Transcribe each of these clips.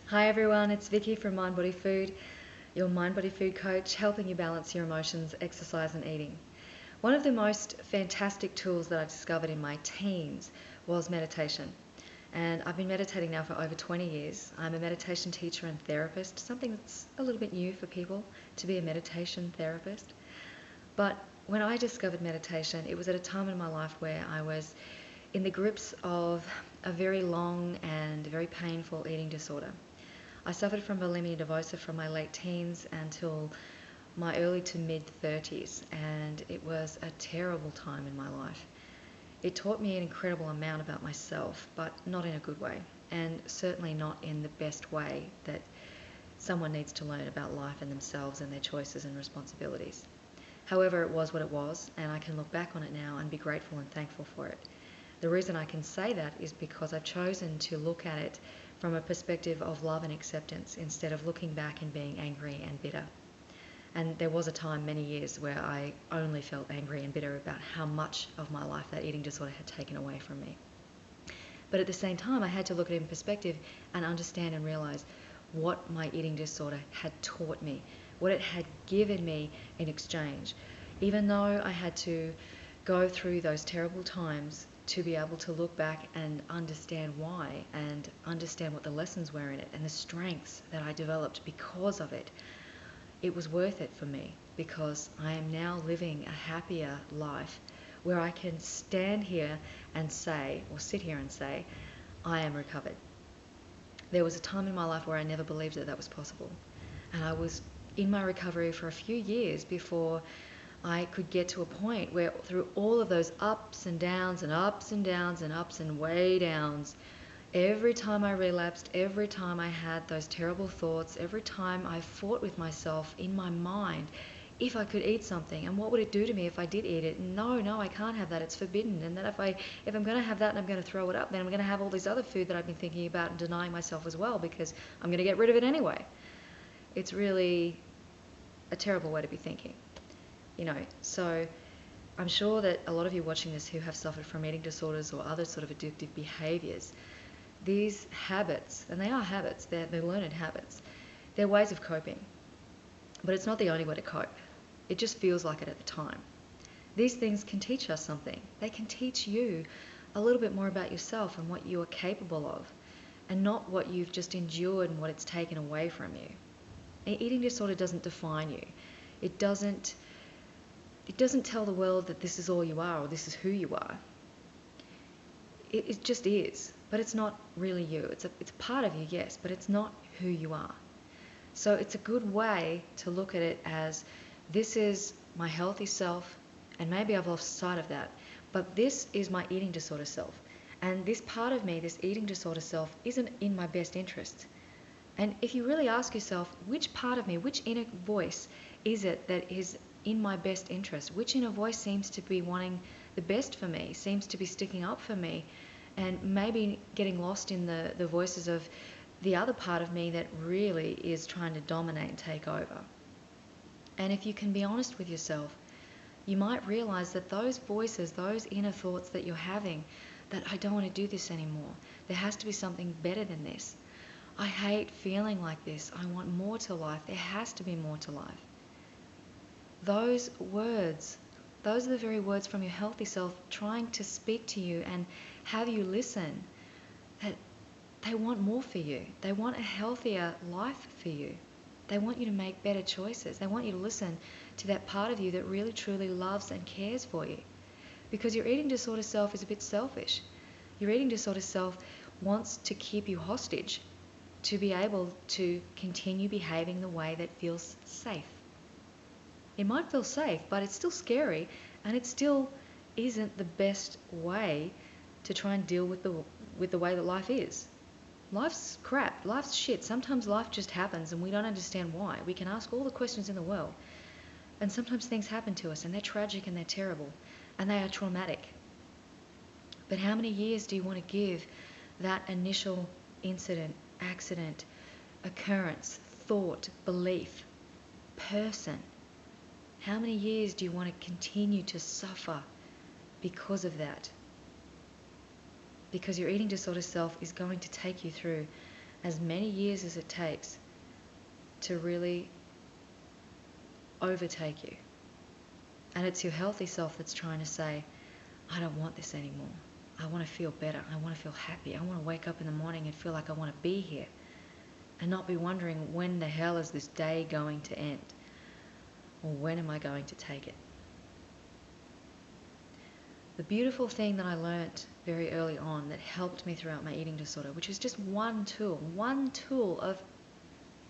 Hi everyone, it's Viki from Mind Body Food, your mind body food coach, helping you balance your emotions, exercise and eating. One of the most fantastic tools that I discovered in my teens was meditation. And I've been meditating now for over 20 years. I'm a meditation teacher and therapist, something that's a little bit new for people to be a meditation therapist. But when I discovered meditation, it was at a time in my life where I was in the grips of a very long and very painful eating disorder. I suffered from bulimia nervosa from my late teens until my early to mid 30s, and it was a terrible time in my life. It taught me an incredible amount about myself, but not in a good way, and certainly not in the best way that someone needs to learn about life and themselves and their choices and responsibilities. However, it was what it was, and I can look back on it now and be grateful and thankful for it. The reason I can say that is because I've chosen to look at it from a perspective of love and acceptance instead of looking back and being angry and bitter. And there was a time, many years, where I only felt angry and bitter about how much of my life that eating disorder had taken away from me. But at the same time, I had to look at it in perspective and understand and realize what my eating disorder had taught me, what it had given me in exchange. Even though I had to go through those terrible times to be able to look back and understand why and understand what the lessons were in it and the strengths that I developed because of it, it was worth it for me because I am now living a happier life where I can stand here and say, or sit here and say, I am recovered. There was a time in my life where I never believed that that was possible. And I was in my recovery for a few years before I could get to a point where through all of those ups and downs and ups and downs and ups and way downs, every time I relapsed, every time I had those terrible thoughts, every time I fought with myself in my mind, if I could eat something and what would it do to me if I did eat it? No, I can't have that. It's forbidden. And that if I'm going to have that and I'm going to throw it up, then I'm going to have all this other food that I've been thinking about and denying myself as well because I'm going to get rid of it anyway. It's really a terrible way to be thinking. So I'm sure that a lot of you watching this who have suffered from eating disorders or other sort of addictive behaviors, these habits, and they are habits, they're learned habits, they're ways of coping. But it's not the only way to cope. It just feels like it at the time. These things can teach us something. They can teach you a little bit more about yourself and what you are capable of, and not what you've just endured and what it's taken away from you. An eating disorder doesn't define you. It doesn't tell the world that this is all you are or this is who you are. It just is, but it's not really you. It's a part of you, yes, but it's not who you are. So it's a good way to look at it as this is my healthy self, and maybe I've lost sight of that, but this is my eating disorder self. And this part of me, this eating disorder self, isn't in my best interest. And if you really ask yourself, which part of me, which inner voice is it that is in my best interest? Which inner voice seems to be wanting the best for me, seems to be sticking up for me, and maybe getting lost in the voices of the other part of me that really is trying to dominate and take over? And if you can be honest with yourself, you might realize that those voices, those inner thoughts that you're having, that I don't want to do this anymore, there has to be something better than this. I hate feeling like this. I want more to life. There has to be more to life. Those words, those are the very words from your healthy self trying to speak to you and have you listen, that they want more for you. They want a healthier life for you. They want you to make better choices. They want you to listen to that part of you that really truly loves and cares for you. Because your eating disorder self is a bit selfish. Your eating disorder self wants to keep you hostage to be able to continue behaving the way that feels safe. It might feel safe, but it's still scary, and it still isn't the best way to try and deal with the way that life is. Life's crap, life's shit. Sometimes life just happens and we don't understand why. We can ask all the questions in the world, and sometimes things happen to us and they're tragic and they're terrible and they are traumatic. But how many years do you want to give that initial incident, accident, occurrence, thought, belief, person? How many years do you want to continue to suffer because of that? Because your eating disorder self is going to take you through as many years as it takes to really overtake you. And it's your healthy self that's trying to say, I don't want this anymore. I want to feel better. I want to feel happy. I want to wake up in the morning and feel like I want to be here and not be wondering, when the hell is this day going to end? Or when am I going to take it? The beautiful thing that I learnt very early on that helped me throughout my eating disorder, which is just one tool of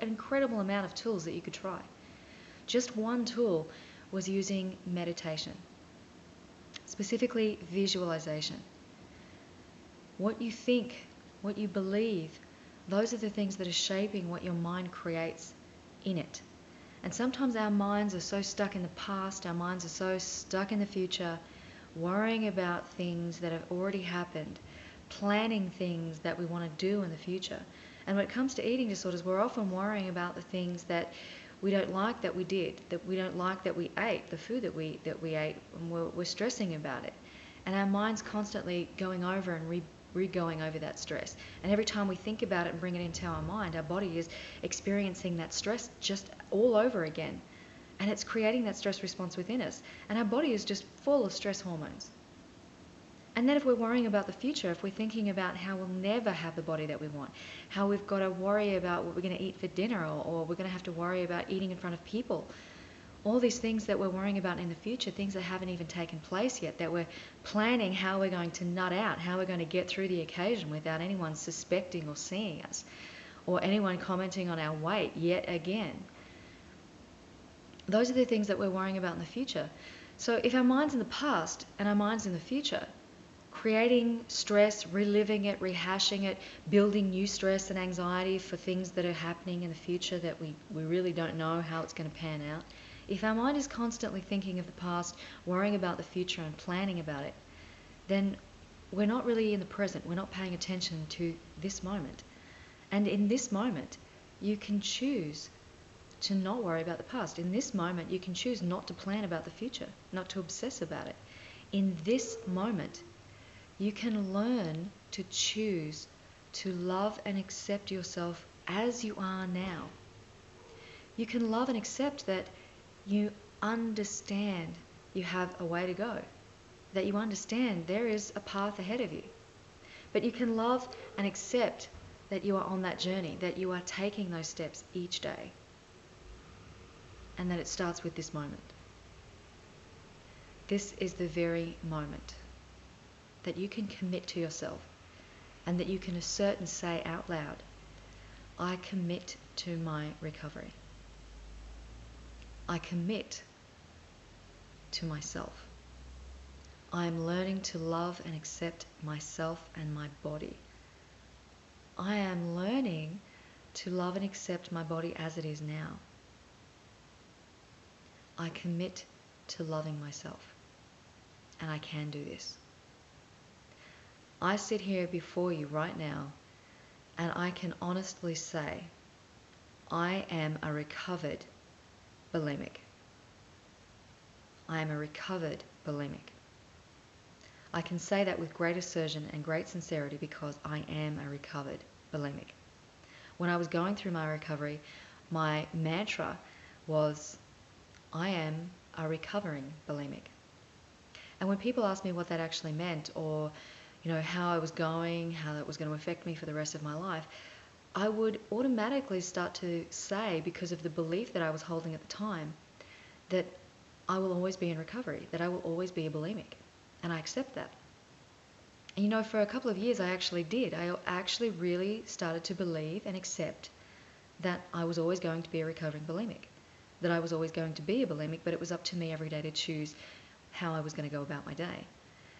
an incredible amount of tools that you could try. Just one tool was using meditation, specifically visualization. What you think, what you believe, those are the things that are shaping what your mind creates in it. And sometimes our minds are so stuck in the past, our minds are so stuck in the future, worrying about things that have already happened, planning things that we want to do in the future. And when it comes to eating disorders, we're often worrying about the things that we don't like that we did, that we don't like that we ate, the food that we ate, and we're stressing about it. And our mind's constantly going over and re-going over that stress. And every time we think about it and bring it into our mind, our body is experiencing that stress just all over again. And it's creating that stress response within us. And our body is just full of stress hormones. And then if we're worrying about the future, if we're thinking about how we'll never have the body that we want, how we've got to worry about what we're going to eat for dinner, or we're going to have to worry about eating in front of people, all these things that we're worrying about in the future, things that haven't even taken place yet, that we're planning how we're going to nut out, how we're going to get through the occasion without anyone suspecting or seeing us, or anyone commenting on our weight yet again. Those are the things that we're worrying about in the future. So if our mind's in the past and our mind's in the future, creating stress, reliving it, rehashing it, building new stress and anxiety for things that are happening in the future that we really don't know how it's going to pan out. If our mind is constantly thinking of the past, worrying about the future and planning about it, then we're not really in the present. We're not paying attention to this moment. And in this moment, you can choose to not worry about the past. In this moment, you can choose not to plan about the future, not to obsess about it. In this moment, you can learn to choose to love and accept yourself as you are now. You can love and accept that you understand you have a way to go, that you understand there is a path ahead of you. But you can love and accept that you are on that journey, that you are taking those steps each day, and that it starts with this moment. This is the very moment that you can commit to yourself, and that you can assert and say out loud, I commit to my recovery. I commit to myself. I am learning to love and accept myself and my body. I am learning to love and accept my body as it is now. I commit to loving myself, and I can do this. I sit here before you right now, and I can honestly say, I am a recovered bulimic. I am a recovered bulimic. I can say that with great assertion and great sincerity because I am a recovered bulimic. When I was going through my recovery, my mantra was, I am a recovering bulimic. And when people ask me what that actually meant, or how I was going, how that was going to affect me for the rest of my life, I would automatically start to say, because of the belief that I was holding at the time, that I will always be in recovery, that I will always be a bulimic. And I accept that. And for a couple of years I actually did. I actually really started to believe and accept that I was always going to be a recovering bulimic, that I was always going to be a bulimic, but it was up to me every day to choose how I was going to go about my day.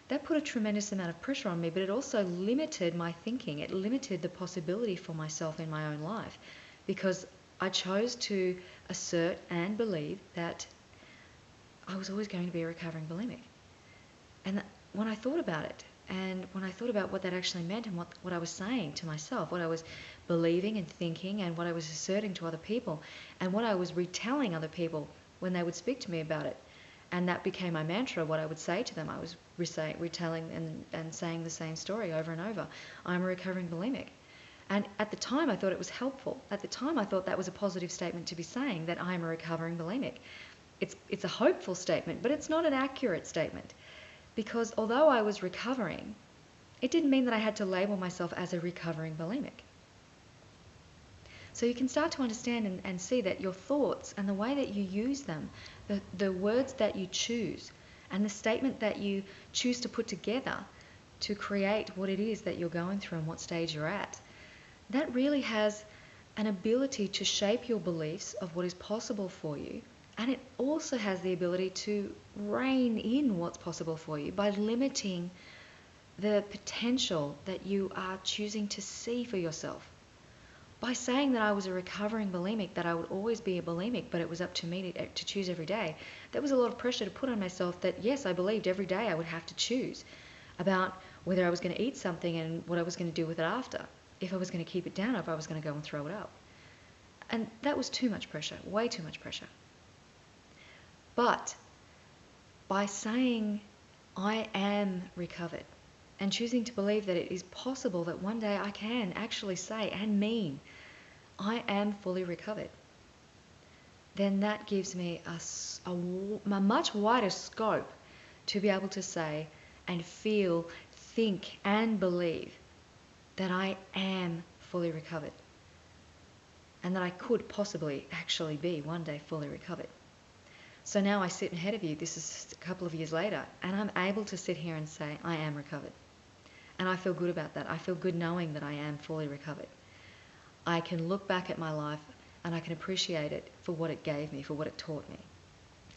That put a tremendous amount of pressure on me, but it also limited my thinking. It limited the possibility for myself in my own life, because I chose to assert and believe that I was always going to be a recovering bulimic. And when I thought about it, and when I thought about what that actually meant, and what I was saying to myself, what I was believing and thinking, and what I was asserting to other people, and what I was retelling other people when they would speak to me about it, and that became my mantra, what I would say to them. I was retelling and saying the same story over and over. I'm a recovering bulimic. And at the time, I thought it was helpful. At the time, I thought that was a positive statement to be saying, that I'm a recovering bulimic. It's a hopeful statement, but it's not an accurate statement. Because although I was recovering, it didn't mean that I had to label myself as a recovering bulimic. So you can start to understand and see that your thoughts and the way that you use them, the words that you choose, and the statement that you choose to put together to create what it is that you're going through and what stage you're at, that really has an ability to shape your beliefs of what is possible for you. And it also has the ability to rein in what's possible for you by limiting the potential that you are choosing to see for yourself. By saying that I was a recovering bulimic, that I would always be a bulimic, but it was up to me to choose every day, that was a lot of pressure to put on myself that, yes, I believed every day I would have to choose about whether I was going to eat something and what I was going to do with it after, if I was going to keep it down or if I was going to go and throw it up. And that was too much pressure, way too much pressure. But by saying I am recovered and choosing to believe that it is possible that one day I can actually say and mean I am fully recovered, then that gives me a much wider scope to be able to say and feel, think and believe that I am fully recovered and that I could possibly actually be one day fully recovered. So now I sit ahead of you, this is a couple of years later, and I'm able to sit here and say I am recovered. And I feel good about that. I feel good knowing that I am fully recovered. I can look back at my life and I can appreciate it for what it gave me, for what it taught me.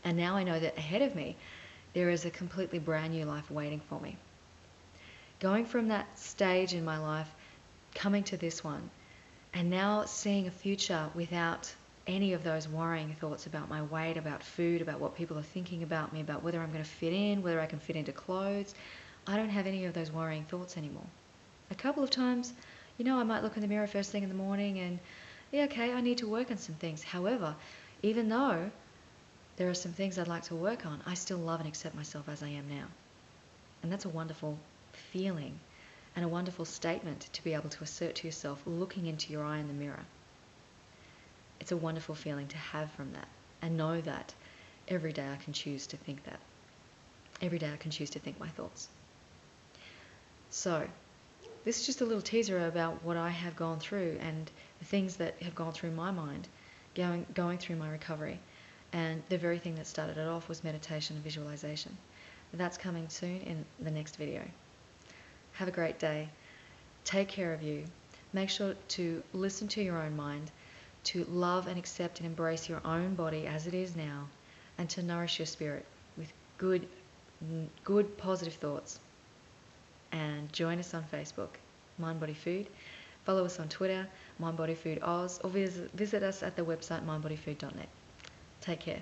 And now I know that ahead of me, there is a completely brand new life waiting for me. Going from that stage in my life, coming to this one, and now seeing a future without any of those worrying thoughts about my weight, about food, about what people are thinking about me, about whether I'm going to fit in, whether I can fit into clothes. I don't have any of those worrying thoughts anymore. A couple of times, I might look in the mirror first thing in the morning and, yeah, okay, I need to work on some things. However, even though there are some things I'd like to work on, I still love and accept myself as I am now. And that's a wonderful feeling and a wonderful statement to be able to assert to yourself looking into your eye in the mirror. It's a wonderful feeling to have from that and know that every day I can choose to think that. Every day I can choose to think my thoughts. So, this is just a little teaser about what I have gone through and the things that have gone through my mind going through my recovery. And the very thing that started it off was meditation and visualization. That's coming soon in the next video. Have a great day. Take care of you. Make sure to listen to your own mind, to love and accept and embrace your own body as it is now, and to nourish your spirit with good positive thoughts. And join us on Facebook, Mind Body Food. Follow us on Twitter, Mind Body Food Oz, or visit us at the website mindbodyfood.net. Take care.